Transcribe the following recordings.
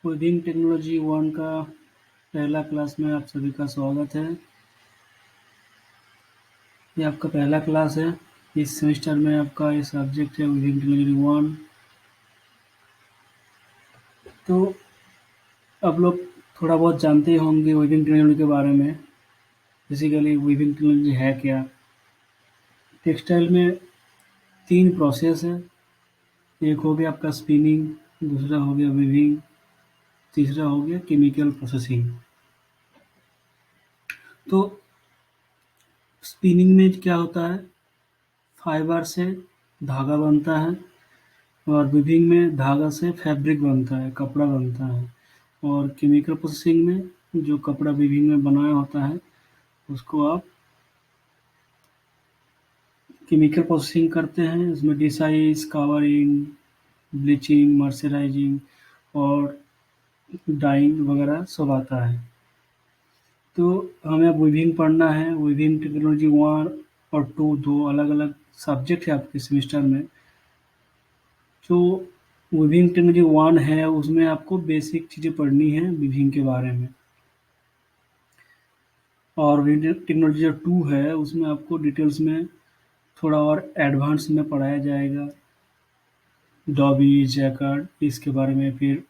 Coding technology one का पहला class में आप सभी का स्वागत है। ये आपका पहला क्लास है। इस सेमेस्टर में आपका ये सब्जेक्ट है कोडिंग टेक्नोलॉजी वन। तो आप लोग थोड़ा बहुत जानते ही होंगे कोडिंग टेक्नोलॉजी के बारे में। बेसिकली कोडिंग टेक्नोलॉजी है क्या। टेक्सटाइल में 3 प्रोसेस है। एक हो गया आपका स्पिनिंग, दूसरा हो गया वीविंग, तीसरा हो गया केमिकल प्रोसेसिंग। तो स्पिनिंग में क्या होता है, फाइबर से धागा बनता है, और वीविंग में धागा से फैब्रिक बनता है, कपड़ा बनता है। और केमिकल प्रोसेसिंग में जो कपड़ा वीविंग में बनाया होता है उसको आप केमिकल प्रोसेसिंग करते हैं। इसमें डिसाइज, कवरिंग, ब्लीचिंग, मर्सराइजिंग और डाइंग वगैरह सब आता है। तो हमें अब वीविंग पढ़ना है। वीविंग टेक्नोलॉजी वन और टू दो अलग अलग सब्जेक्ट है आपके सेमेस्टर में। जो वीविंग टेक्नोलॉजी वन है उसमें आपको बेसिक चीज़ें पढ़नी है वीविंग के बारे में, और वीविंग टेक्नोलॉजी जो टू है उसमें आपको डिटेल्स में थोड़ा और एडवांस में पढ़ाया जाएगा। डॉबी, जैकार्ड इसके बारे में, फिर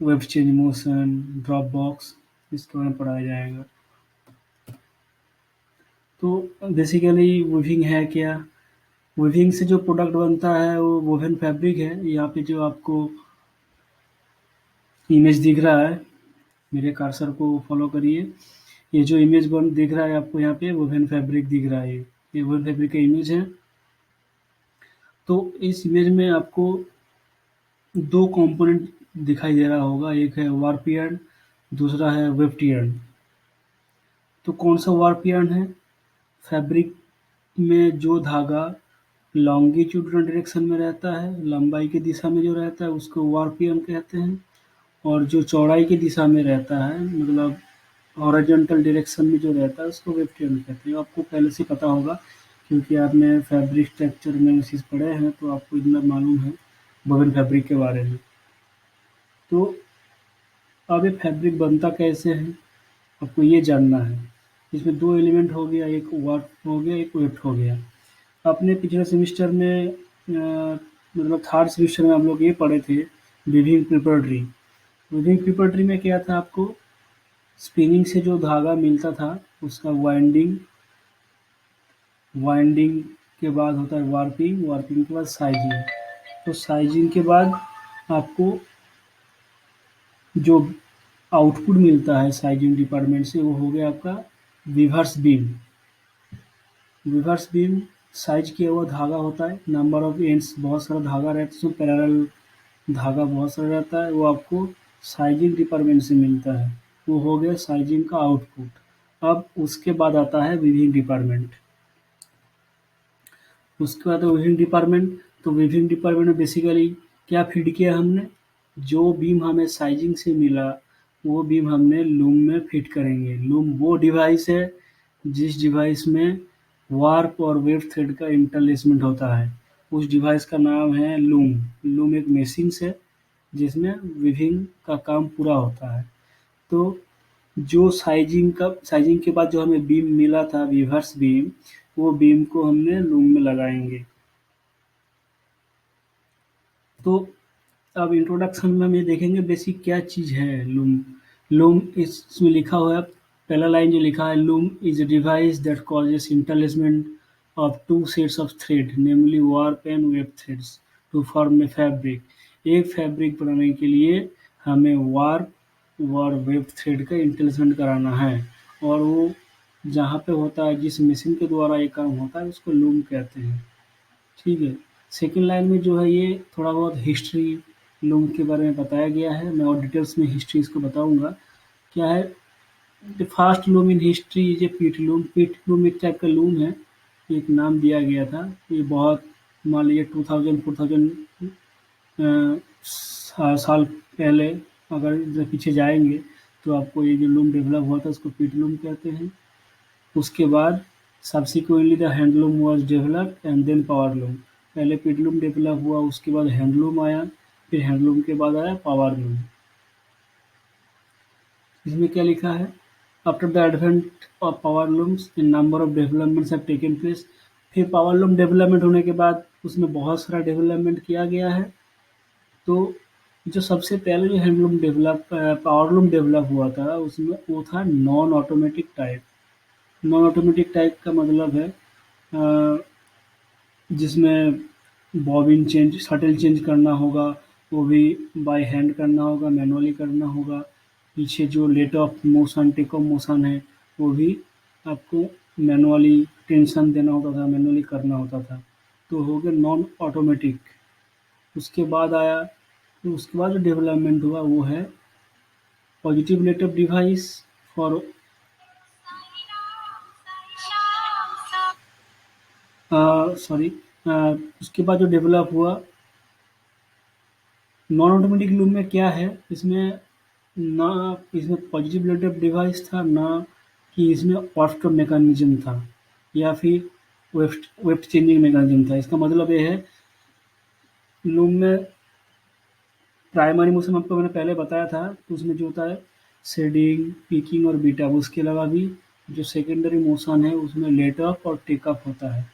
web change motion, drop box इसके बारे में पढ़ाया जाएगा। तो बेसिकली वीविंग है क्या। वीविंग से जो प्रोडक्ट बनता है वो वोवेन फैब्रिक है। यहाँ पे जो आपको इमेज दिख रहा है, मेरे कर्सर को फॉलो करिए। ये जो इमेज बन दिख रहा है आपको, यहाँ पे वोवेन फैब्रिक दिख रहा है। ये वोवेन फैब्रिक का इमेज है। तो इस इमेज में आपको 2 कंपोनेंट दिखाई दे रहा होगा, एक है वार्प यार्न, दूसरा है वेफ्ट यार्न। तो कौन सा वार्प यार्न है, फैब्रिक में जो धागा लॉन्गिट्यूडनल डायरेक्शन में रहता है, लंबाई की दिशा में जो रहता है उसको वार्प यार्न कहते हैं। और जो चौड़ाई की दिशा में रहता है, मतलब हॉरिजॉन्टल डायरेक्शन में जो रहता है उसको वेफ्ट यार्न कहते हैं। आपको पहले से पता होगा क्योंकि आपने फैब्रिक स्ट्रक्चर एनालिसिस पढ़े हैं, तो आपको इतना मालूम है वोवेन फैब्रिक के बारे में। तो अब ये फैब्रिक बनता कैसे है आपको ये जानना है। इसमें 2 एलिमेंट हो गया, एक वार्प हो गया, एक वेफ्ट हो गया। अपने पिछले सेमेस्टर में मतलब थर्ड सेमेस्टर में हम लोग ये पढ़े थे वीविंग प्रिपरेटरी। वीविंग प्रिपरेटरी में क्या था, आपको स्पिनिंग से जो धागा मिलता था उसका वाइंडिंग, वाइंडिंग के बाद होता है वार्पिंग, वार्पिंग के बाद साइजिंग। तो साइजिंग के बाद आपको जो आउटपुट मिलता है साइजिंग डिपार्टमेंट से वो हो गया आपका weavers beam. Weavers beam size किया हुआ धागा होता है, नंबर ऑफ एंड्स बहुत सारा धागा रहता है, उसमें पैरेलल धागा बहुत सारा रहता है, वो आपको साइजिंग डिपार्टमेंट से मिलता है। वो हो गया साइजिंग का आउटपुट। अब उसके बाद आता है वीविंग डिपार्टमेंट। उसके बाद वीविंग डिपार्टमेंट। तो वीविंग डिपार्टमेंट में बेसिकली क्या फीड किया हमने, जो बीम हमें साइजिंग से मिला वो बीम हमने लूम में फिट करेंगे। लूम वो डिवाइस है जिस डिवाइस में वार्प और वेव थ्रेड का इंटरलेसमेंट होता है, उस डिवाइस का नाम है लूम। लूम एक मशीन्स है जिसमें वीविंग का काम पूरा होता है। तो जो साइजिंग के बाद जो हमें बीम मिला था विवर्स बीम, वो बीम को हमने लूम में लगाएंगे। तो अब इंट्रोडक्शन में हम ये देखेंगे बेसिक क्या चीज़ है लूम। लूम इसमें लिखा हुआ है, पहला लाइन जो लिखा है, loom is a device that causes interlacement of 2 sets of thread namely warp and weft threads to form a fabric. एक फैब्रिक बनाने के लिए हमें वार्प और वेब थ्रेड का इंटरलेसमेंट कराना है, और वो जहाँ पे होता है, जिस मशीन के द्वारा ये काम होता है उसको लूम कहते हैं। ठीक है। सेकंड लाइन में जो है ये थोड़ा बहुत हिस्ट्री लूम के बारे में बताया गया है। मैं और डिटेल्स में हिस्ट्री इसको बताऊंगा क्या है। The first loom in history is a पीट लूम। पीट लूम एक टाइप का लूम है, एक नाम दिया गया था। ये बहुत, मान लीजिए 2000-4000 साल पहले अगर इधर पीछे जाएंगे तो आपको ये जो लूम डेवलप हुआ था उसको पीट लूम कहते हैं। उसके बाद subsequently the handloom was developed and then power loom. पहले पीटलूम डेवलप हुआ, उसके बाद हैंडलूम आया, फिर हैंडलूम के बाद आया पावर लूम। इसमें क्या लिखा है? After the advent of power looms in number of developments have taken place. फिर पावर लूम डेवलपमेंट होने के बाद उसमें बहुत सारा डेवलपमेंट किया गया है। तो जो सबसे पहले जो हैंडलूम पावर लूम डेवलप हुआ था उसमें वो था non automatic type. Non automatic type का मतलब है अ, जिसमें बॉबिन चेंज शटल चेंज करना होगा, वो भी बाय हैंड करना होगा, मैनुअली करना होगा। पीछे जो let off motion take off motion है वो भी आपको मैनुअली टेंशन देना होता था, मैनुअली करना होता था। तो हो गया नॉन ऑटोमेटिक। उसके बाद आया उसके बाद जो डेवलपमेंट हुआ वो है positive let off device for sorry उसके बाद जो डेवलप हुआ नॉन ऑटोमेटिक लूप में क्या है, इसमें ना इसमें पॉजिटिव लेट ऑफ डिवाइस था, ना कि इसमें वाफ्ट मैकेनिज्म था या फिर वेफ्ट वेफ्ट चेंजिंग मैकेनिज्म था। इसका मतलब ये है लूप में प्राइमरी मोशन आपको मैंने पहले बताया था, तो उसमें जो होता है शेडिंग, पीकिंग और बीट अप। उसके अलावा भी जो सेकेंडरी मोशन है उसमें लेट अप और टेक अप होता है।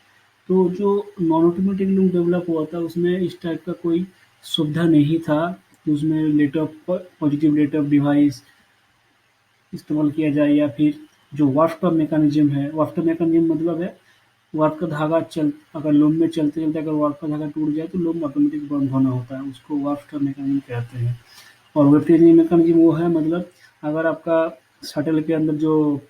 तो जो नॉन ऑटोमेटिक लूप डेवलप हुआ था उसमें इस टाइप का कोई सुविधा नहीं था कि उसमें let up positive let up device इस्तेमाल किया जाए या फिर जो वाष्प मैकेनिज्म है। वाष्प मैकेनिज्म मतलब है वाष्प का धागा चल अगर लूप में चलते-चलते अगर वाष्प का धागा टूट जाए तो लूप ऑटोमेटिक बंद होना होता है, उसको वाष्प मैकेनिज्म कहते हैं। और वेव चेंजिंग मैकेनिज्म वो है मतलब अगर आपका शटल के अंदर जो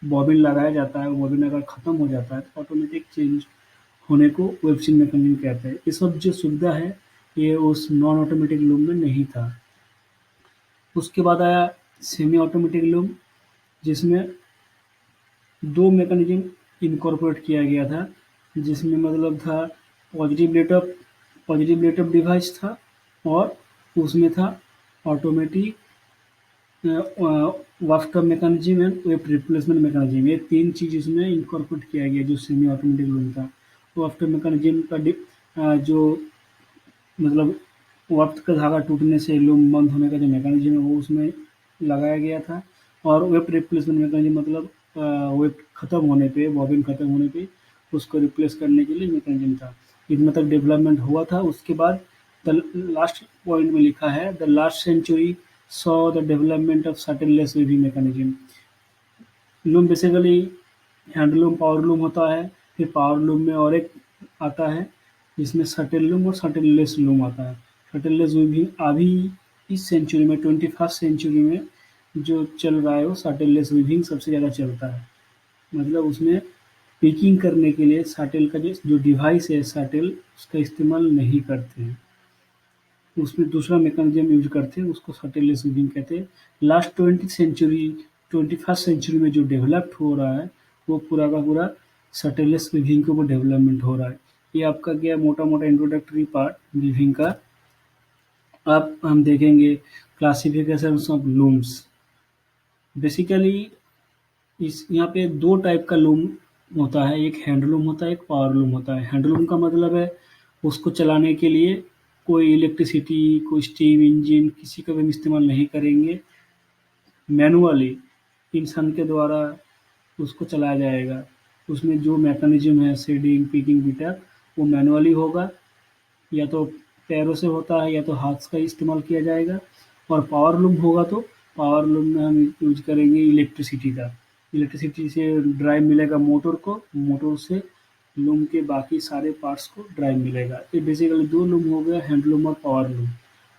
बॉबिन लगाया जाता है, वो बॉबिन अगर खत्म हो जाता है तो ऑटोमेटिक चेंज होने को वेव चेंजिंग मैकेनिज्म कहते हैं। ये सब जो सुविधा है ये उस नॉन ऑटोमेटिक लूप में नहीं था। उसके बाद आया सेमी ऑटोमेटिक लूप जिसमें 2 मैकेनिज्म इनकॉर्पोरेट किया गया था, जिसमें मतलब था पॉजिटिव लेट ऑफ डिवाइस था और उसमें था automatic weft mechanism and weave replacement mechanism. ये 3 चीज़ इसमें इनकॉर्पोरेट किया गया जो सेमी ऑटोमेटिक लूप था। वाफ्ट मैकेनिज्म का जो मतलब वक़्त का धागा टूटने से लूम बंद होने का जो मैकेनिज़्म है वो उसमें लगाया गया था। और वेब रिप्लेसमेंट मैकेनिज़्म मतलब वेब खत्म होने पे, बॉबिन खत्म होने पे उसको रिप्लेस करने के लिए मैकेनिज़्म था। इतना तक डेवलपमेंट हुआ था। उसके बाद द लास्ट पॉइंट में लिखा है the last century saw the development of shuttleless weaving mechanism. Loom basically handloom, power loom होता है। फिर पावर लूम में और एक आता है जिसमें शटल लूम और शटललेस लूम आता है। शटललेस लूम भी अभी इस सेंचुरी में 21st सेंचुरी में जो चल रहा है वो शटललेस वीविंग सबसे ज़्यादा चलता है। मतलब उसमें पिकिंग करने के लिए शटल का जो डिवाइस है शटल उसका इस्तेमाल नहीं करते हैं। उसमें दूसरा मैकेनिज्म यूज करते हैं, उसको शटललेस वीविंग कहते हैं। लास्ट 21st सेंचुरी में जो डेवलप्ड हो रहा है वो पूरा का पूरा शटललेस वीविंग के ऊपर डेवलपमेंट हो रहा है। ये आपका गया मोटा-मोटा इंट्रोडक्टरी पार्ट वीविंग का। अब हम देखेंगे क्लासिफिकेशंस ऑफ लूम्स। बेसिकली इस यहाँ पे 2 टाइप का लूम होता है, एक हैंडलूम होता है, एक पावर लूम होता है। हैंडलूम का मतलब है उसको चलाने के लिए कोई इलेक्ट्रिसिटी, कोई स्टीम इंजन किसी का भी हम इस्तेमाल नहीं करेंगे। मैनुअली इंसान के द्वारा उसको चलाया जाएगा। उसमें जो मैकेनिज़्म है शेडिंग, पिकिंग, बीटअप वो मैनुअली होगा, या तो पैरों से होता है या तो हाथ का इस्तेमाल किया जाएगा। और पावर लूम होगा तो पावर लूम में हम यूज करेंगे इलेक्ट्रिसिटी का। इलेक्ट्रिसिटी से ड्राइव मिलेगा मोटर को, मोटर से लूम के बाकी सारे पार्ट्स को ड्राइव मिलेगा। ये बेसिकली 2 लूम हो गया, हैंडलूम और पावर लूम।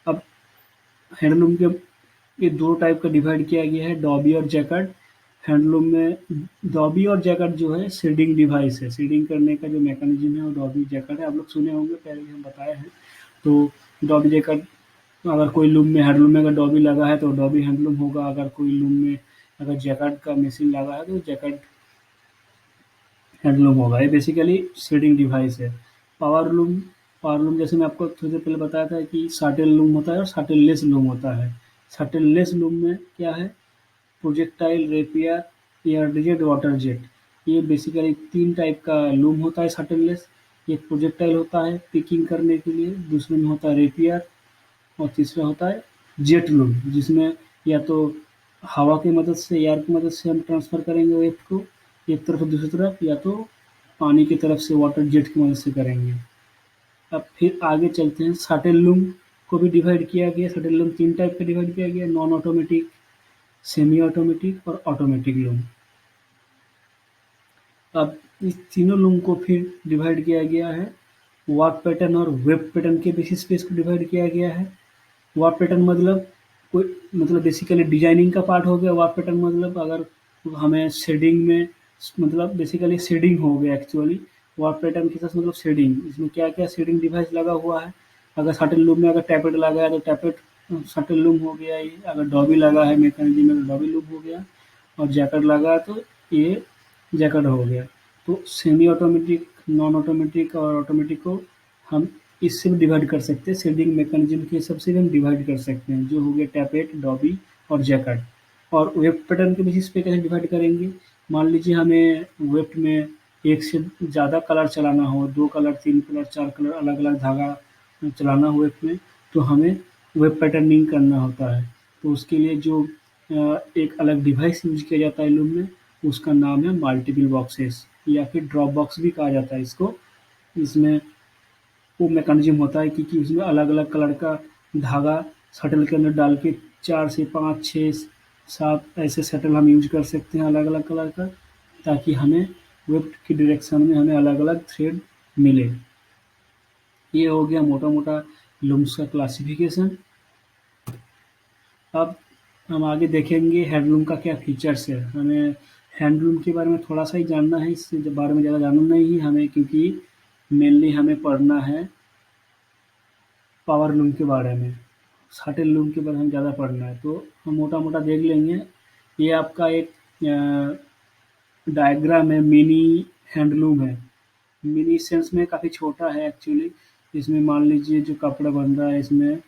अब हैंडलूम के ये 2 टाइप का डिवाइड किया गया है, डॉबी और जैकर्ड। हैंडलूम में डॉबी और जैकर्ड जो है शेडिंग डिवाइस है, शेडिंग करने का जो मैकेनिज्म है वो डॉबी जैकर्ड है। आप लोग सुने होंगे, पहले भी हम बताए हैं। तो डॉबी जैकर्ड अगर कोई लूम में हैंडलूम में अगर डॉबी लगा है तो डॉबी हैंडलूम होगा, अगर कोई लूम में अगर जैकर्ड का मशीन लगा है तो जैकर्ड हैंडलूम होगा। ये बेसिकली शेडिंग डिवाइस है। पावर लूम पावर लूम जैसे मैं आपको थोड़ी देर पहले बताया था कि शाटल लूम होता है और शाटललेस लूम होता है। शाटललेस लूम में क्या है, projectile, rapier, air jet, water jet. ये बेसिकली 3 टाइप का लूम होता है शाटललेस। एक प्रोजेक्टाइल होता है पिकिंग करने के लिए, दूसरे में होता है रेपियर और तीसरा होता है जेट लूम, जिसमें या तो हवा की मदद से, एयर की मदद से हम ट्रांसफ़र करेंगे वेव को एक तरफ से दूसरी तरफ, या तो पानी की तरफ से वाटर जेट की मदद से करेंगे। अब फिर आगे चलते हैं, शटल लूम को भी डिवाइड किया गया। शटल लूम 3 टाइप का डिवाइड किया गया, नॉन ऑटोमेटिक, सेमी ऑटोमेटिक और ऑटोमेटिक लूम। अब इस तीनों लूम को फिर डिवाइड किया गया है, वार्प पैटर्न और वेब पैटर्न के बेसिस पे इसको डिवाइड किया गया है। वार्प पैटर्न मतलब कोई मतलब बेसिकली डिजाइनिंग का पार्ट हो गया। वार्प पैटर्न मतलब अगर हमें शेडिंग में मतलब बेसिकली शेडिंग हो गया एक्चुअली। वार्प पैटर्न के साथ मतलब शेडिंग, इसमें क्या क्या शेडिंग डिवाइस लगा हुआ है। अगर शटल लूम में अगर टैपेट लगा है तो टैपेट शटल लूम हो गया ये। अगर डॉबी लगा है मैकेनिज्म में तो डॉबी लूम हो गया, और जैकेट लगा है तो ये जैकेट हो गया। तो सेमी ऑटोमेटिक, नॉन ऑटोमेटिक और ऑटोमेटिक को हम इससे भी डिवाइड कर सकते हैं। शेडिंग मैकेनिज्म के हिसाब से भी हम डिवाइड कर सकते हैं, जो हो गया टैपेट, डॉबी और जैकेट। और वेब पैटर्न के बेसिस पे कैसे डिवाइड करेंगे, मान लीजिए हमें वेब में एक से ज़्यादा कलर चलाना हो, 2 कलर, 3 कलर, 4 कलर अलग-अलग धागा चलाना हो वेब में, तो हमें वेब पैटर्निंग करना होता है। तो उसके लिए जो एक अलग डिवाइस यूज़ किया जाता है लूम में, उसका नाम है मल्टीपल बॉक्सेस, या फिर ड्रॉप बॉक्स भी कहा जाता है इसको। इसमें वो मैकेनिज्म होता है कि उसमें अलग-अलग कलर का धागा शटल के अंदर डाल के 4 से 5, 6, 7 ऐसे शटल हम यूज़ कर सकते हैं अलग-अलग कलर का, ताकि हमें वेब की डायरेक्शन में हमें अलग-अलग थ्रेड मिले। ये हो गया मोटा-मोटा लूम्स का क्लासिफिकेशन। अब हम आगे देखेंगे हैंडलूम का क्या फीचर्स है। हमें हैंडलूम के बारे में थोड़ा-सा ही जानना है, इससे बारे में ज़्यादा जानना नहीं है हमें, क्योंकि मेनली हमें पढ़ना है पावर लूम के बारे में। शटल लूम के बारे में ज़्यादा पढ़ना है, तो हम मोटा-मोटा देख लेंगे। ये आपका एक डायग्राम है, मिनी हैंडलूम है। मिनी सेंस में काफ़ी छोटा है एक्चुअली। इसमें मान लीजिए जो कपड़ा बन रहा है इसमें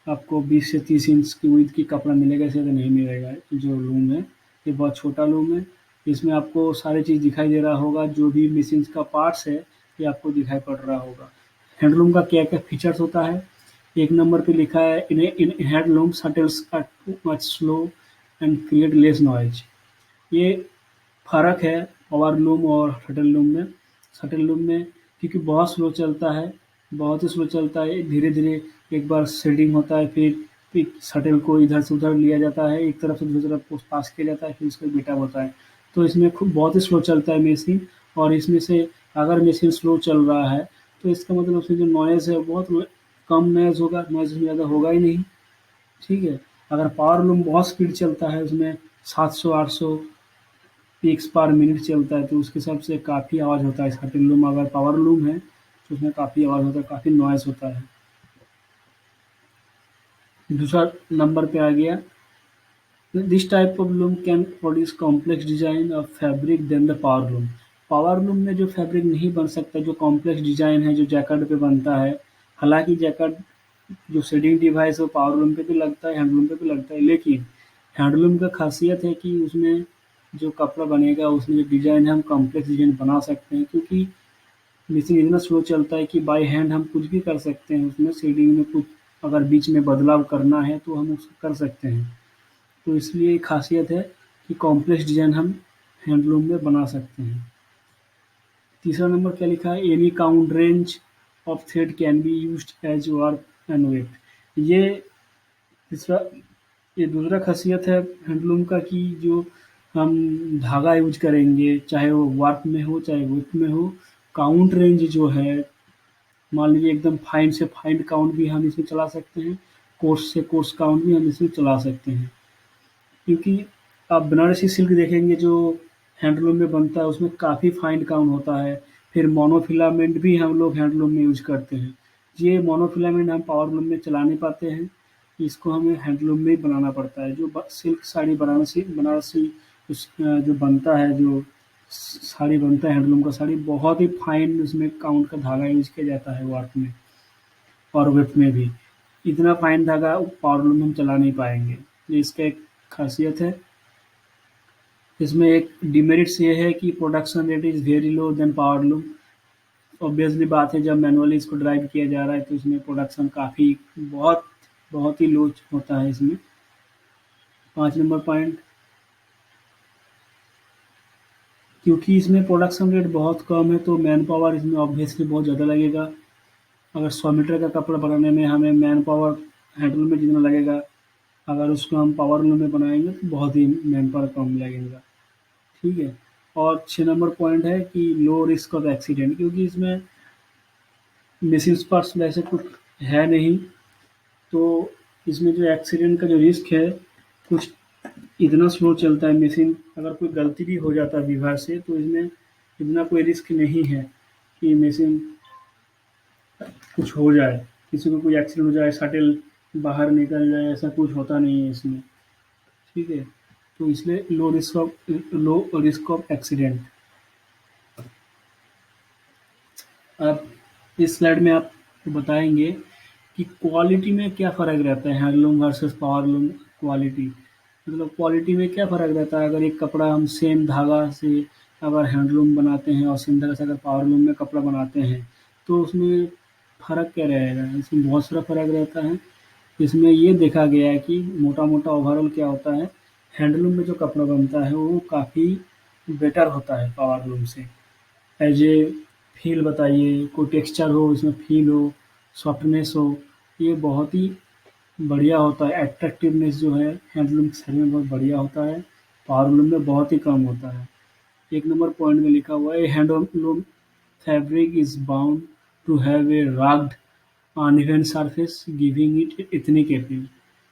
आपको 20 से 30 इंच की विड्थ की कपड़ा मिलेगा, ऐसे तो नहीं मिलेगा। जो लूम है ये बहुत छोटा लूम है। इसमें आपको सारी चीज़ दिखाई दे रहा होगा, जो भी मशीन्स का पार्ट्स है ये आपको दिखाई पड़ रहा होगा। हैंडलूम का क्या-क्या फीचर्स होता है, एक नंबर पे लिखा है in handloom shuttles are too much slow and create less noise. ये फ़र्क है पावर लूम और शटल लूम में। शटल लूम में क्योंकि बहुत स्लो चलता है, बहुत ही स्लो चलता है, धीरे-धीरे एक बार शेडिंग होता है, फिर शटल को इधर से उधर लिया जाता है, एक तरफ से दूसरी तरफ पास किया जाता है, फिर उसका बीटअप होता है। तो इसमें खूब बहुत ही स्लो चलता है मशीन। और इसमें से अगर मशीन स्लो चल रहा है तो इसका मतलब उसमें जो नॉइज़ है बहुत कम नॉइज़ होगा, नॉइज़ उसमें ज़्यादा होगा ही नहीं, ठीक है। अगर पावर लूम बहुत स्पीड चलता है, उसमें 700-800 पीक्स पर मिनट चलता है, तो उसके हिसाब से काफ़ी आवाज़ होता है। शटल लूम अगर पावर लूम है तो उसमें काफ़ी आवाज़ होता है, काफ़ी नॉइज़ होता है। दूसरा नंबर पे आ गया, this type of loom can produce complex design of fabric then the power loom. Power loom में जो फैब्रिक नहीं बन सकता, जो कॉम्प्लेक्स डिज़ाइन है जो जैकेट पे बनता है, हालाँकि जैकेट जो शेडिंग डिवाइस है वो पावर लूम पे भी लगता है, हैंडलूम पे भी लगता है, लेकिन हैंडलूम का खासियत है कि उसमें जो कपड़ा बनेगा, उसमें जो डिज़ाइन है हम कॉम्प्लेक्स डिज़ाइन बना सकते हैं, क्योंकि मशीन इतना स्लो चलता है कि बाय हैंड हम कुछ भी कर सकते हैं। उसमें शेडिंग में कुछ अगर बीच में बदलाव करना है तो हम उसको कर सकते हैं। तो इसलिए खासियत है कि कॉम्प्लेक्स डिज़ाइन हम हैंडलूम में बना सकते हैं। तीसरा नंबर क्या लिखा है, any count range of thread can be used as warp and weft. ये तीसरा ये दूसरा खासियत है हैंडलूम का कि जो हम धागा यूज करेंगे, चाहे वो वार्प में हो चाहे वेब में हो, काउंट रेंज जो है, मान लीजिए एकदम फाइन से फाइन काउंट भी हम इसमें चला सकते हैं, कोर्स से कोर्स काउंट भी हम इसमें चला सकते हैं। क्योंकि आप बनारसी सिल्क देखेंगे जो हैंडलूम में बनता है, उसमें काफ़ी फाइन काउंट होता है। फिर मोनोफिलामेंट भी हम लोग हैंडलूम में यूज़ करते हैं। ये मोनोफिलामेंट हम पावर लूम में चला नहीं पाते हैं, इसको हमें हैंडलूम में ही बनाना पड़ता है। जो सिल्क साड़ी बनारसी बनारसी जो बनता है, जो साड़ी बनता है हैंडलूम का साड़ी, बहुत ही फाइन उसमें काउंट का धागा यूज़ किया जाता है वार्प में और वेब में भी। इतना फाइन धागा पावर लूम में हम चला नहीं पाएँगे, ये इसका एक खासियत है। इसमें एक डिमेरिट्स ये है कि production rate is very low then power loom. Obviously बात है, जब मैनुअली इसको ड्राइव किया जा रहा है तो इसमें प्रोडक्शन काफ़ी बहुत बहुत ही लो होता है इसमें। 5 नंबर पॉइंट, क्योंकि इसमें प्रोडक्शन रेट बहुत कम है तो मैन पावर इसमें ऑब्वियसली बहुत ज़्यादा लगेगा। अगर 100 मीटर का कपड़ा बनाने में हमें मैन पावर हैंडलूम में जितना लगेगा, अगर उसको हम पावर लूम में बनाएँगे तो बहुत ही मैन पावर कम लगेगा। ठीक है? और 6 नंबर पॉइंट है कि लो रिस्क ऑफ एक्सीडेंट, क्योंकि इसमें मिसिंग पार्ट्स वैसे कुछ है नहीं, तो इसमें जो एक्सीडेंट का जो रिस्क है, कुछ इतना स्लो चलता है मशीन, अगर कोई गलती भी हो जाता है विभाग से तो इसमें इतना कोई रिस्क नहीं है कि मशीन कुछ हो जाए, किसी को कोई एक्सीडेंट हो जाए, शटल बाहर निकल जाए, ऐसा कुछ होता नहीं है इसमें। ठीक है? तो इसलिए लो रिस्क ऑफ एक्सीडेंट। अब इस स्लाइड में आपको बताएँगे कि क्वालिटी में क्या फ़र्क रहता है हैंडलूम वर्सेस पावरलूम क्वालिटी। मतलब क्वालिटी में क्या फ़र्क रहता है, अगर एक कपड़ा हम सेम धागा से अगर हैंडलूम बनाते हैं और सेम धागा से अगर पावरलूम में कपड़ा बनाते हैं, तो उसमें फ़र्क क्या रहेगा? इसमें बहुत सारा फ़र्क रहता है। इसमें ये देखा गया है कि मोटा-मोटा ओवरऑल क्या होता है, हैंडलूम में जो कपड़ा बनता है वो काफ़ी बेटर होता है पावरलूम से। एज ए फ़ील बताइए, कोई टेक्सचर हो, उसमें फ़ील हो, सॉफ्टनेस हो, ये बहुत ही बढ़िया होता है। अट्रैक्टिवनेस जो है हैंडलूम के शरीर में बहुत बढ़िया होता है, पावरलूम में बहुत ही कम होता है। 1 नंबर पॉइंट में लिखा हुआ है, handloom fabric is bound to have a rugged uneven surface giving it ethnic appeal.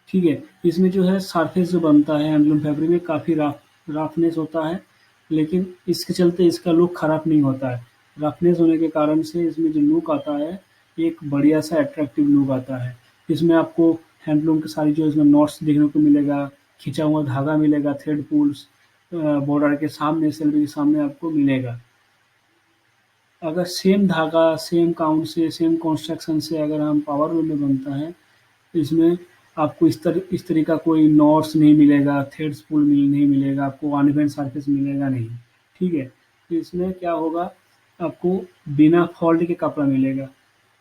ठीक है? इसमें जो है सरफेस जो बनता है हैंडलूम फैब्रिक में काफ़ी रफनेस होता है, लेकिन इसके चलते इसका लुक खराब नहीं होता है। रफनेस होने के कारण से इसमें जो लुक आता है, एक बढ़िया-सा अट्रैक्टिव लुक आता है। इसमें आपको हैंडलूम की सारी जो इसमें नॉट्स देखने को मिलेगा, खिंचा हुआ धागा मिलेगा, थ्रेड पूल्स बॉर्डर के सामने, सेल्वे के सामने आपको मिलेगा। अगर सेम धागा, सेम काउंट से, सेम कंस्ट्रक्शन से अगर हम पावरलूम में बनता है, तो इसमें आपको इस तरह का कोई नॉट्स नहीं मिलेगा, थ्रेड्स पुल नहीं मिलेगा, आपको अनइवन सरफेस मिलेगा नहीं। ठीक है? तो इसमें क्या होगा, आपको बिना फॉल्ट के कपड़ा मिलेगा।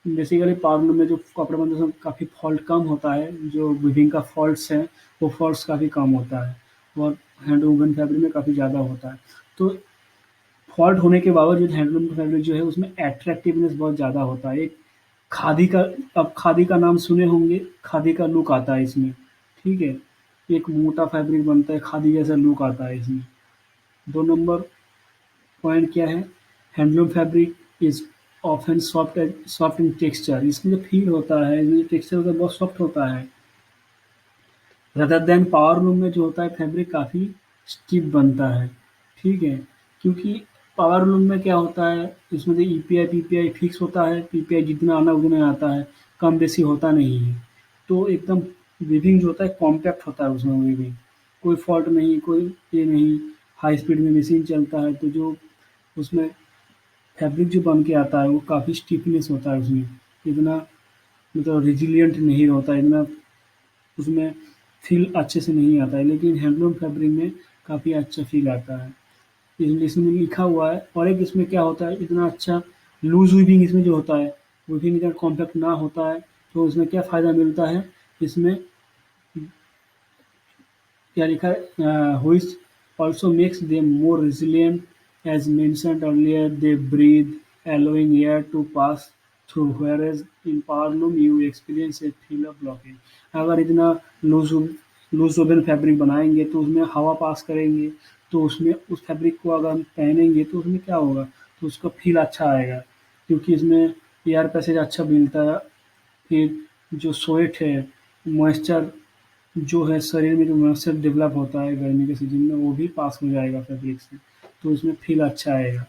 बेसिकली पावरलूम में जो कपड़ा बनता है उसमें काफ़ी फॉल्ट कम होता है, जो वीविंग का फॉल्ट्स हैं, वो फॉल्ट्स काफ़ी कम होता है और हैंडलूम फैब्रिक में काफ़ी ज़्यादा होता है। तो फॉल्ट होने के बावजूद हैंडलूम का फैब्रिक जो है उसमें अट्रैक्टिवनेस बहुत ज़्यादा होता है। एक खादी का, अब खादी का नाम सुने होंगे, खादी का लुक आता है इसमें। ठीक है? एक मोटा फैब्रिक बनता है, खादी जैसा लुक आता है इसमें। 2 नंबर पॉइंट क्या है, handloom fabric is often soft in texture. इसमें जो फ़ील होता है, इसमें जो टेक्सचर होता है बहुत सॉफ्ट होता है। रादर देन पावरलूम में जो होता है फैब्रिक काफ़ी स्टिफ बनता है। ठीक है? क्योंकि पावरलूम में क्या होता है, इसमें जो ईपीआई, पीपीआई फिक्स होता है, पीपीआई जितना आना उतना आता है, कम बेसी होता नहीं है। तो एकदम वीविंग जो होता है कॉम्पैक्ट होता है उसमें वीविंग, कोई फॉल्ट नहीं, कोई ये नहीं, हाई स्पीड में मशीन चलता है तो जो उसमें फैब्रिक जो बन के आता है वो काफ़ी स्टिफनेस होता है उसमें, इतना मतलब रेज़िलिएंट नहीं होता, इतना उसमें फ़ील अच्छे से नहीं आता है, लेकिन हैंडलूम फैब्रिक में काफ़ी अच्छा फ़ील आता है। इसमें लिखा हुआ है, और एक इसमें क्या होता है, इतना अच्छा लूज़ वीविंग इसमें जो होता है, वीविंग इतना कॉम्पैक्ट ना होता है, तो उसमें क्या फ़ायदा मिलता है, इसमें क्या लिखा है, which also makes them more resilient. As mentioned earlier, they breathe, allowing air to pass through, whereas in powerloom you experience a feel of blockage. अगर इतना लूज लूज वोवन फैब्रिक बनाएंगे तो उसमें हवा पास करेंगे, तो उसमें उस फैब्रिक को अगर हम पहनेंगे तो उसमें क्या होगा, तो उसका फील अच्छा आएगा, क्योंकि इसमें एयर पैसेज अच्छा मिलता है। फिर जो स्वेट है, मॉइस्चर जो है शरीर में, जो मॉइस्चर डेवलप होता है गर्मी के सीजन में, वो भी पास हो जाएगा फैब्रिक से, तो उसमें फील अच्छा आएगा।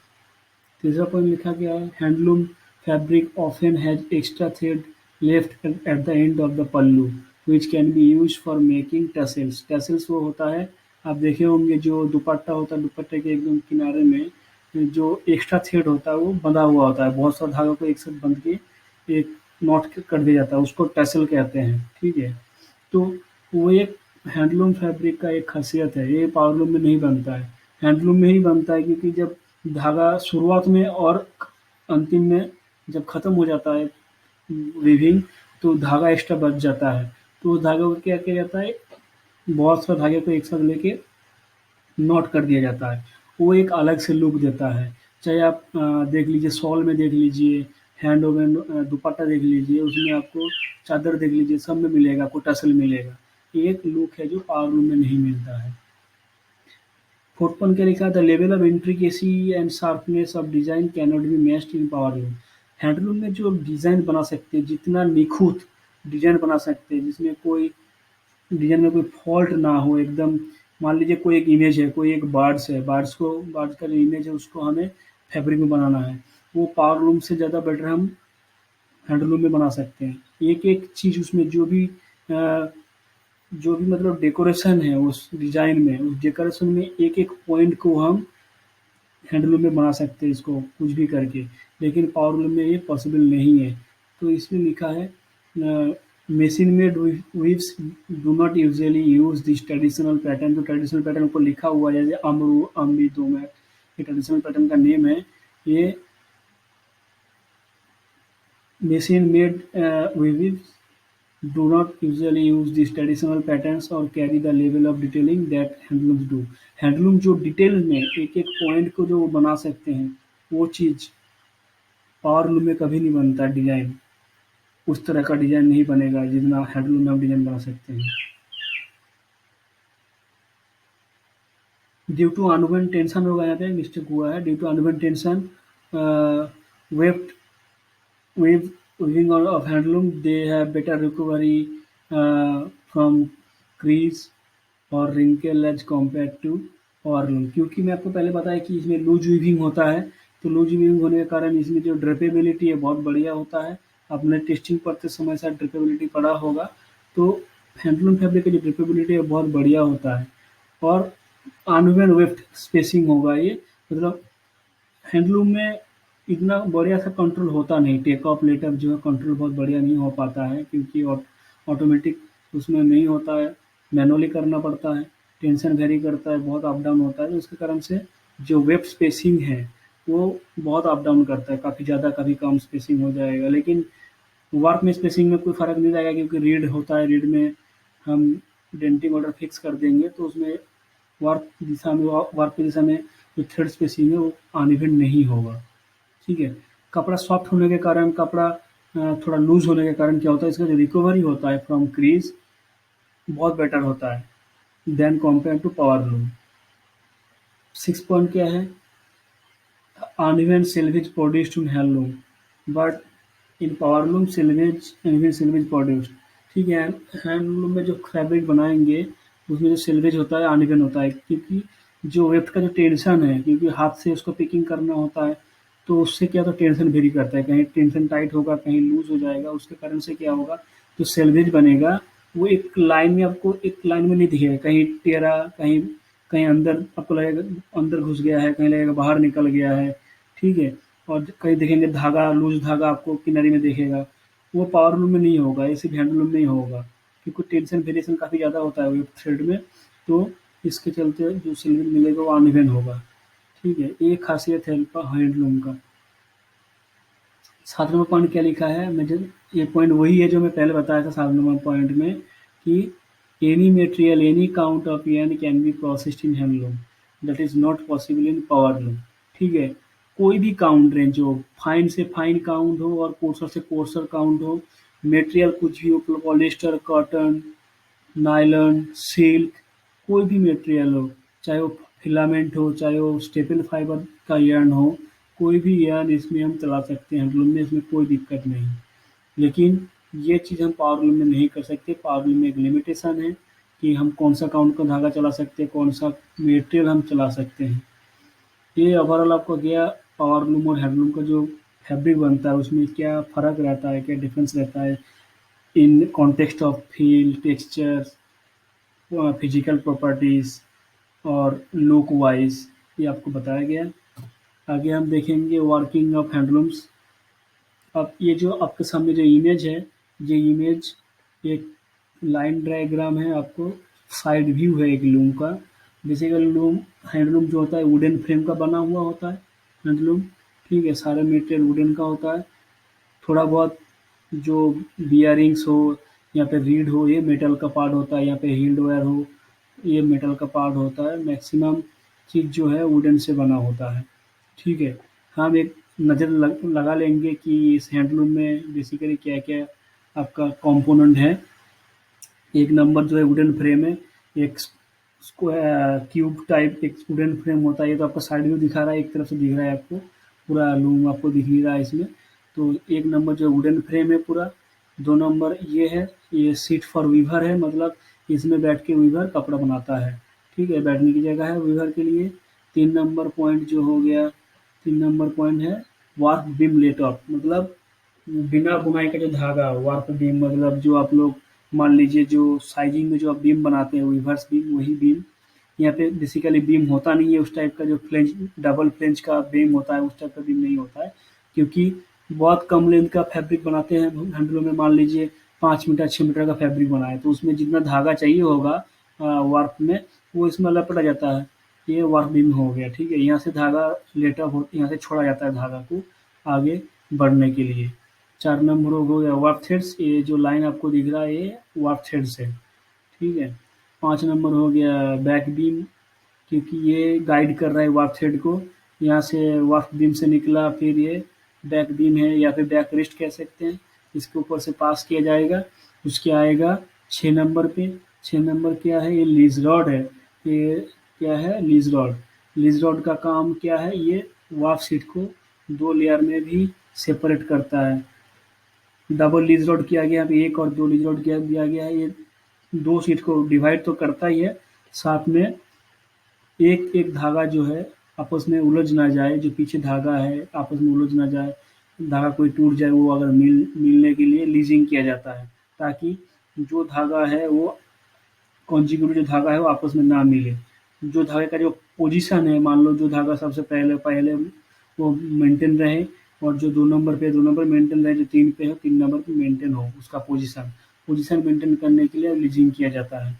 तीसरा पॉइंट लिखा गया है, handloom fabric often has extra thread left at the end of the pallu which can be used for making tassels. Tassels वो होता है, आप देखे होंगे जो दुपट्टा होता है, दुपट्टे के एकदम किनारे में जो एक्स्ट्रा थ्रेड होता है वो बंधा हुआ होता है, बहुत सारे धागों को एक साथ बंध के एक नॉट कर दिया जाता है, उसको टसल कहते हैं। ठीक है? तो वो एक हैंडलूम फैब्रिक का एक ख़ासियत है, ये पावरलूम में नहीं बनता है। हैंडलूम में ही बनता है, क्योंकि जब धागा शुरुआत में और अंतिम में जब ख़त्म हो जाता है वीविंग, तो धागा एक्स्ट्रा बच जाता है। तो उस धागे को क्या किया जाता है, बहुत सारे धागे को एक साथ लेके नॉट कर दिया जाता है। वो एक अलग से लुक देता है। चाहे आप देख लीजिए शॉल में देख लीजिए, हैंड ओवन दुपट्टा देख लीजिए, उसमें आपको चादर देख लीजिए, सब में मिलेगा, आपको टसल मिलेगा। ये एक लुक है जो पावर लूम में नहीं मिलता है। 4 क्या लिखा है, the level of intricacy and sharpness of design can not be matched in power loom. Handloom में जो डिजाइन बना सकते हैं, जितना निखुत डिजाइन बना सकते हैं, जिसमें कोई डिजाइन में कोई फॉल्ट ना हो एकदम। मान लीजिए कोई एक इमेज है, कोई एक बर्ड्स है, बर्ड्स का जो इमेज है उसको हमें फैब्रिक में बनाना है, वो पावर लूम से ज़्यादा बेटर हम हैंडलूम में बना सकते हैं। एक एक चीज़ उसमें जो भी मतलब डेकोरेशन है उस डिजाइन में, उस डेकोरेशन में एक एक पॉइंट को हम हैंडलूम में बना सकते हैं, इसको कुछ भी करके। लेकिन पावर लूम में ये पॉसिबल नहीं है। तो इसमें लिखा है machine made weaves do not usually use this traditional pattern. तो ट्रेडिशनल पैटर्न को लिखा हुआ है, जैसे अमरू अम्बी दो में, ये ट्रेडिशनल पैटर्न का नेम है। ये machine made weaves do not usually use these traditional patterns or carry the level of detailing that handlooms do। Handloom जो डिटेल में एक एक पॉइंट को जो बना सकते हैं, वो चीज़ पावर लूम में कभी नहीं बनता। डिजाइन उस तरह का डिजाइन नहीं बनेगा जितना हैंडलूम में हम डिजाइन बना सकते हैं। ड्यू टू अनवन टेंशन होगा, यहाँ पे मिस्टेक हुआ है। Due to uneven tension weft with weaving of handloom, they have better recovery from crease और wrinkle as compared to powerloom। क्योंकि मैं आपको पहले बताया कि इसमें लूज वीविंग होता है, तो लूज वीविंग होने के कारण इसमें जो ड्रेपेबिलिटी है बहुत बढ़िया होता है। आपने टेस्टिंग करते समय शायद ड्रेपेबिलिटी पढ़ा होगा, तो हैंडलूम फैब्रिक की जो ड्रेपेबिलिटी है बहुत बढ़िया होता है। और अनइवन वेफ्ट स्पेसिंग होगा ये, मतलब हैंडलूम में इतना बढ़िया सा कंट्रोल होता नहीं। टेक ऑफ लेट ऑफ जो है कंट्रोल बहुत बढ़िया नहीं हो पाता है, क्योंकि ऑटोमेटिक उसमें नहीं होता है, मैनुअली करना पड़ता है, टेंशन वेरी करता है, बहुत अप डाउन होता है। तो उसके कारण से जो वेब स्पेसिंग है वो बहुत अप डाउन करता है, काफ़ी ज़्यादा कभी कम स्पेसिंग हो जाएगा। लेकिन वर्क में स्पेसिंग में कोई फ़र्क नहीं रहेगा, क्योंकि रीड होता है, रीड में हम डेंटिंग ऑर्डर फिक्स कर देंगे, तो उसमें वर्क की दिशा में जो थ्रेड स्पेसिंग है वो अनइवन नहीं होगा। ठीक है। कपड़ा सॉफ्ट होने के कारण, कपड़ा थोड़ा लूज होने के कारण क्या होता है, इसका जो रिकवरी होता है फ्रॉम क्रीज बहुत बेटर होता है then compare to power loom. 6 क्या है, uneven selvage produced in handloom, but in power loom selvage uneven selvage produced। ठीक है। हैंडलूम में जो फैब्रिक बनाएंगे उसमें जो सेल्वेज होता है अनइवन होता है, क्योंकि जो वेफ्ट का जो टेंशन है, क्योंकि हाथ से उसको पिकिंग करना होता है, तो उससे क्या, तो टेंशन वेरी करता है, कहीं टेंशन टाइट होगा, कहीं लूज हो जाएगा। उसके कारण से क्या होगा, जो सेल्वेज बनेगा वो एक लाइन में, आपको एक लाइन में नहीं दिखेगा, कहीं टेढ़ा, कहीं कहीं अंदर आपको लगेगा अंदर घुस गया है, कहीं लगेगा बाहर निकल गया है। ठीक है। और कहीं देखेंगे धागा, लूज धागा आपको किनारे में दिखेगा, वो पावर लूम में नहीं होगा, ये सिर्फ हैंडलूम में ही होगा, क्योंकि टेंशन वेरिएशन काफ़ी ज़्यादा होता है वेब थ्रेड में। तो इसके चलते जो सिल्वर मिलेगा वो अनइवन होगा। ठीक है। ये खासियत है हैंडलूम का। 7 नंबर पॉइंट क्या लिखा है, मैं जब ये पॉइंट वही है जो मैं पहले बताया था 7 नंबर पॉइंट में, कि any material any count of yarn can be processed in handloom, that is not possible in power loom. ठीक है। कोई भी काउंट रेंज हो, फाइन से फाइन काउंट हो और कोर्सर से कोर्सर काउंट हो, मटेरियल कुछ भी हो, पॉलिस्टर, कॉटन, नायलॉन, सिल्क, कोई भी मटेरियल हो, चाहे वो फिलामेंट हो, चाहे वो स्टेपल फाइबर का yarn हो, कोई भी yarn इसमें हम चला सकते हैं हैंडलूम में, इसमें कोई दिक्कत नहीं। लेकिन ये चीज़ हम पावर लूम में नहीं कर सकते। पावर लूम में एक लिमिटेशन है कि हम कौन सा काउंट का धागा चला सकते हैं, कौन सा मटेरियल हम चला सकते हैं। ये ओवरऑल आपको गया पावर लूम और हैंडलूम का जो फैब्रिक बनता है उसमें क्या फ़र्क रहता है, क्या डिफरेंस रहता है in context of feel, texture, physical properties और लुक वाइज, ये आपको बताया गया। आगे हम देखेंगे वर्किंग ऑफ हैंडलूम्स। अब ये जो आपके सामने जो इमेज है, ये इमेज एक लाइन डायग्राम है, आपको साइड व्यू है एक लूम का। बेसिकली लूम हैंडलूम जो होता है वुडन फ्रेम का बना हुआ होता है हैंडलूम। ठीक है, सारा मटेरियल वुडन का होता है। थोड़ा बहुत जो बियरिंग्स हो या फिर रीड हो, ये मेटल का पार्ट होता है, या फिर हील्ड वायर हो, ये मेटल का पार्ट होता है। मैक्सिमम चीज़ जो है वुडन से बना होता है। ठीक है, हम एक नज़र लगा लेंगे कि इस हैंडलूम में बेसिकली क्या क्या आपका कंपोनेंट है। एक नंबर जो है वुडन फ्रेम है, एक क्यूब टाइप एक वुडन फ्रेम होता है। ये तो आपका साइड व्यू दिखा रहा है, एक तरफ से दिख रहा है आपको, पूरा लूम आपको दिख नहीं रहा है इसमें। तो एक नंबर जो वुडन फ्रेम है पूरा। 2 नंबर ये है, ये सीट फॉर वीवर है, मतलब इसमें बैठ के वीवर कपड़ा बनाता है। ठीक है, बैठने की जगह है वीवर के लिए। 3 नंबर पॉइंट जो हो गया, 3 नंबर पॉइंट है वार्प बीम लेटऑफ, मतलब बिना बुनाई का जो धागा, वार्प बीम मतलब जो आप लोग मान लीजिए जो साइजिंग में जो आप बीम बनाते हैं रिवर्स बीम, वही बीम यहाँ पे बेसिकली बीम होता नहीं है उस टाइप का, जो फ्लेंज डबल फ्लेंज का बीम होता है उस टाइप का बीम नहीं होता है, क्योंकि बहुत कम लेंथ का फैब्रिक बनाते हैं हैंडलों में। मान लीजिए 5 मीटर 6 मीटर का फैब्रिक बनाए तो उसमें जितना धागा चाहिए होगा वार्प में, वो इसमें लपट जाता है। ये वार्प बीम हो गया। ठीक है, यहाँ से धागा लेटर हो, यहाँ से छोड़ा जाता है धागा को आगे बढ़ने के लिए। 4 नंबर हो गया वार्प थ्रेड्स, ये जो लाइन आपको दिख रहा है ये वार्प थ्रेड्स है। ठीक है, 5 नंबर हो गया बैक बीम, क्योंकि ये गाइड कर रहा है वार्प थ्रेड को। यहाँ से वार्प बीम से निकला, फिर ये बैक बीम है या फिर बैक रेस्ट कह सकते हैं, इसके ऊपर से पास किया जाएगा। उसके आएगा 6 नंबर पे। 6 नंबर क्या है, ये लीज रॉड है। ये क्या है, लीज रॉड। लीज रॉड का काम क्या है, ये वार्प शीट को 2 लेयर में भी सेपरेट करता है। डबल लीज रॉड किया गया, अभी 1 और 2 लीज रॉड किया दिया गया है। ये 2 शीट को डिवाइड तो करता ही है, साथ में एक एक धागा जो है आपस में उलझ ना जाए, जो पीछे धागा है आपस में उलझ ना जाए, धागा कोई टूट जाए, वो अगर मिलने के लिए लीजिंग किया जाता है, ताकि जो धागा है वो कॉन्जिक्यूटिव जो धागा है वो आपस में ना मिले। जो धागे का जो पोजीशन है, मान लो जो धागा सबसे पहले पहले वो मेंटेन रहे, और जो 2 नंबर मेंटेन रहे, जो 3 पे है 3 नंबर पे मेंटेन हो उसका पोजीशन। पोजीशन मेंटेन करने के लिए लीजिंग किया जाता है।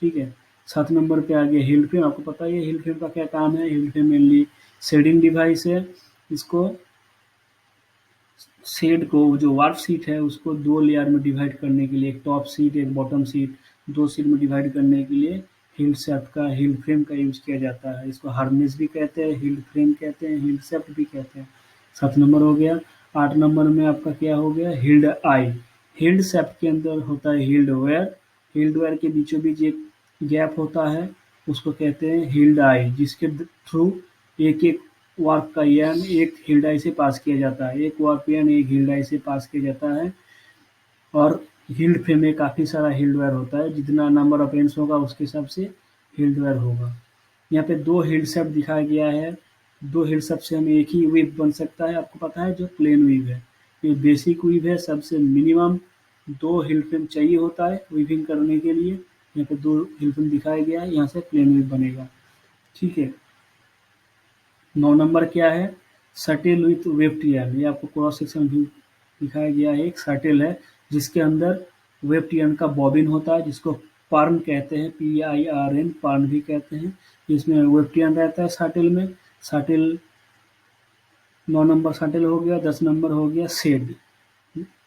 ठीक है, 7 नंबर पे आ गया हील्ड फ्रेम। आपको पता ही है हील्ड फ्रेम का क्या काम है। Heald frame mainly shedding device है। इसको शेड को जो वार्प शीट है उसको 2 लेयर में डिवाइड करने के लिए, एक टॉप शीट एक बॉटम शीट, 2 शीट में डिवाइड करने के लिए हील्ड शेफ्ट का, हील्ड फ्रेम का यूज़ किया जाता है। इसको हार्नेस भी कहते हैं, हील्ड फ्रेम कहते हैं, हील्ड शेफ्ट भी कहते हैं। 7 नंबर हो गया। 8 नंबर में आपका क्या हो गया, हील्ड आई। हील्ड शेफ्ट के अंदर होता है हील्ड वेयर। हील्ड वेयर के बीचों बीच एक गैप होता है, उसको कहते हैं हील्ड आई, जिसके थ्रू एक एक वार्प का यार्न एक हील्ड आई से पास किया जाता है। एक वार्प यार्न एक हील्ड आई से पास किया जाता है। और हील्ड फ्रेम में काफ़ी सारा हील्ड वेयर होता है, जितना नंबर ऑफ एंड्स होगा उसके हिसाब से हील्ड वेयर होगा। यहाँ पे 2 हील्ड शेफ्ट दिखाया गया है। 2 हील्ड शेफ्ट से हमें एक ही वीव बन सकता है, आपको पता है, जो प्लेन वीव है। ये बेसिक वीव है, सबसे मिनिमम 2 हील्ड फ्रेम चाहिए होता है वीविंग करने के लिए। यहाँ पे 2 हील्ड फ्रेम दिखाया गया है, यहाँ से प्लेन वीव बनेगा। ठीक है, 9 नंबर क्या है, शटल विथ वेफ्ट यार्न। ये आपको क्रॉस सेक्शन व्यू दिखाया गया है। एक शटल है जिसके अंदर वेफ्ट यार्न का बॉबिन होता है, जिसको पार्न कहते हैं, PIRN, पार्न भी कहते हैं। इसमें वेफ्ट यार्न रहता है शटल में। शटल 9 नंबर शटल हो गया। 10 नंबर हो गया shed.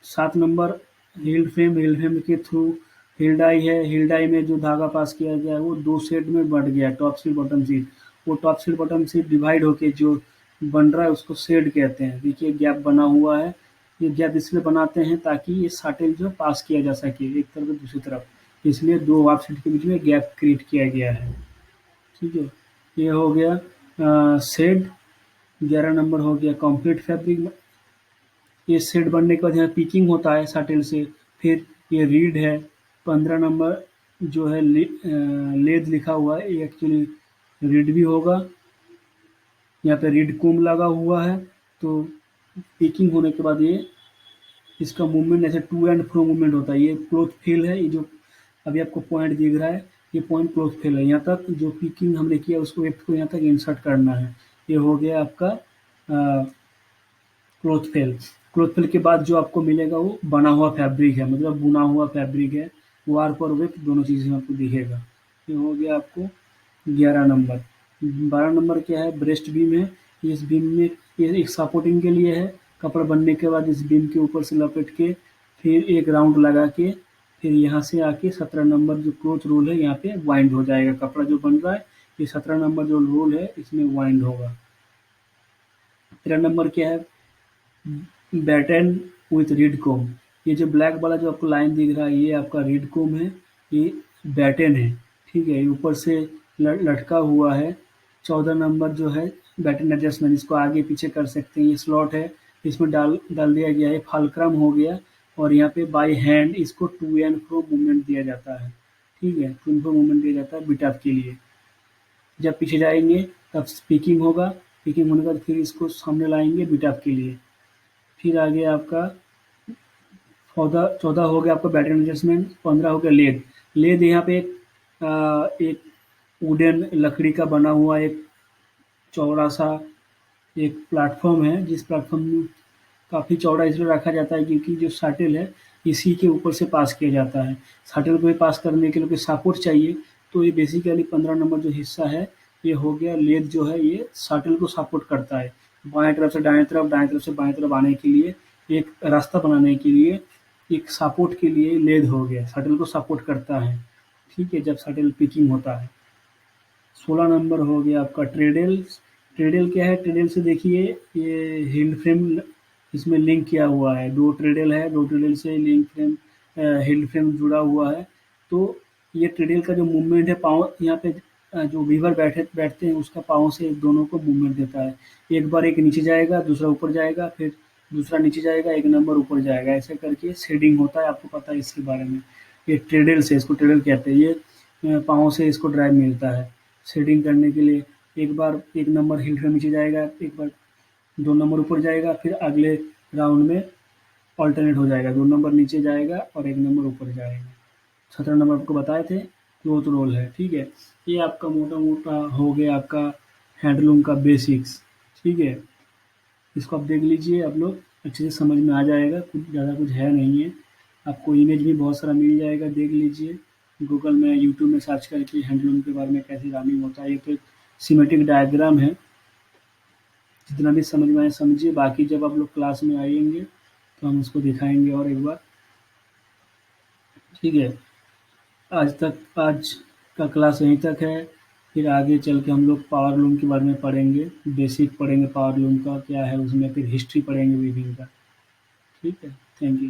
7 number heald frame. Heald frame के थ्रू हील्ड आई है। हील्ड आई में जो धागा पास किया गया है वो 2 शेड में बढ़ गया, टॉप शीट बॉटम शीट। वो top sheet bottom sheet divide होके जो बन रहा है उसको शेड कहते हैं। देखिए गैप बना हुआ है, ये गैप इसलिए बनाते हैं ताकि ये शटल जो पास किया जा सके एक तरफ से दूसरी तरफ, इसलिए 2 वार्प शीट के बीच में गैप क्रिएट किया गया है। ठीक है, ये हो गया शेड। 11 नंबर हो गया कंप्लीट फैब्रिक। ये शेड बनने के बाद यहाँ पिकिंग होता है शटल से। फिर ये रीड है। 15 नंबर जो है लेद लिखा हुआ है, ये एक्चुअली रीड भी होगा। यहाँ पे रीड कोम लगा हुआ है। तो पिकिंग होने के बाद ये इसका मूवमेंट ऐसे टू एंड फ्रो मूवमेंट होता है। ये क्लोथ फिल है, ये जो अभी आपको पॉइंट दिख रहा है ये पॉइंट क्लोथ फिल है। यहाँ तक जो पिकिंग हमने किया उसको वेफ्ट को यहाँ तक इंसर्ट करना है। ये हो गया आपका क्लोथ फिल। क्लोथ फिल के बाद जो आपको मिलेगा वो बना हुआ फैब्रिक है, मतलब बुना हुआ फैब्रिक है। वार्प और वेफ्ट दोनों चीज़ें आपको दिखेगा। ये हो गया आपको 11 नंबर। 12 नंबर क्या है, ब्रेस्ट बीम है। इस बीम में ये एक सपोर्टिंग के लिए है। कपड़ा बनने के बाद इस बीम के ऊपर से लपेट के फिर एक राउंड लगा के फिर यहाँ से आके 17 नंबर जो क्रोच रोल है यहाँ पे वाइंड हो जाएगा। कपड़ा जो बन रहा है ये 17 नंबर जो रोल है इसमें वाइंड होगा। 13 नंबर क्या है, बैटन विथ रीड कोम। ये जो ब्लैक वाला जो आपको लाइन दिख रहा है ये आपका रीड कोम है, ये बैटन है, ठीक है, ये ऊपर से लटका हुआ है। 14 नंबर जो है बैटन एडजस्टमेंट, इसको आगे पीछे कर सकते हैं, ये स्लॉट है, इसमें डाल डाल दिया गया है। फलक्रम हो गया और यहाँ पे बाय हैंड इसको टू एंड फ्रो मूवमेंट दिया जाता है, ठीक है, टू एंड फ्रो मूवमेंट दिया जाता है बीटअप के लिए। जब पीछे जाएंगे तब स्पीकिंग होगा, स्पीकिंग होने के बाद फिर इसको सामने लाएंगे बीटअप के लिए। फिर आगे आपका 14 हो गया आपका बैटन एडजस्टमेंट। 15 हो गया लेद। लेद यहाँ पे एक वुडन लकड़ी का बना हुआ एक चौड़ा सा एक प्लेटफॉर्म है, जिस प्लेटफॉर्म में काफ़ी चौड़ा इसलिए रखा जाता है क्योंकि जो शटल है इसी के ऊपर से पास किया जाता है। शटल को भी पास करने के लिए कोई सपोर्ट चाहिए, तो ये बेसिकली 15 नंबर जो हिस्सा है ये हो गया। लेद जो है ये शटल को सपोर्ट करता है, बाएं तरफ से दाएं तरफ, दाएं तरफ से बाएं तरफ आने के लिए एक रास्ता बनाने के लिए एक सपोर्ट के लिए लेद हो गया, शटल को सपोर्ट करता है, ठीक है, जब शटल पिकिंग होता है। 16 नंबर हो गया आपका ट्रेडल। ट्रेडल क्या है, ट्रेडल से देखिए ये हिल फ्रेम इसमें लिंक किया हुआ है, 2 ट्रेडल है, 2 ट्रेडल से लिंक फ्रेम हिल फ्रेम जुड़ा हुआ है। तो ये ट्रेडल का जो मूवमेंट है पाँव यहाँ पे जो वीवर बैठते हैं उसका पाँव से दोनों को मूवमेंट देता है। एक बार एक नीचे जाएगा, दूसरा ऊपर जाएगा, फिर दूसरा नीचे जाएगा, एक नंबर ऊपर जाएगा, ऐसे करके शेडिंग होता है, आपको पता है इसके बारे में। ये ट्रेडल से, इसको ट्रेडल कहते हैं, ये पाँव से इसको ड्राइव मिलता है। शेडिंग करने के लिए एक बार एक नंबर हिल फ्रेम नीचे जाएगा, एक बार 2 नंबर ऊपर जाएगा, फिर अगले राउंड में अल्टरनेट हो जाएगा, 2 नंबर नीचे जाएगा और 1 नंबर ऊपर जाएगा। 17 नंबर आपको बताए थे क्लोथ रोल है, ठीक है। ये आपका मोटा-मोटा हो गया आपका हैंडलूम का बेसिक्स, ठीक है। इसको आप देख लीजिए, आप लोग अच्छे से समझ में आ जाएगा, कुछ ज़्यादा कुछ है नहीं है। आपको इमेज भी बहुत सारा मिल जाएगा, देख लीजिए। गूगल में, यूट्यूब में सर्च करके हैंडलूम के बारे में कैसे रामिंग होता है। ये तो एक सिमेट्रिक डायग्राम है, जितना भी समझ में आए समझिए, बाकी जब आप लोग क्लास में आएंगे तो हम उसको दिखाएंगे और एक बार, ठीक है। आज का क्लास यहीं तक है, फिर आगे चल के हम लोग पावर लूम के बारे में पढ़ेंगे, बेसिक पढ़ेंगे पावर लूम का क्या है उसमें, फिर हिस्ट्री पढ़ेंगे वीविंग का, ठीक है। Thank you.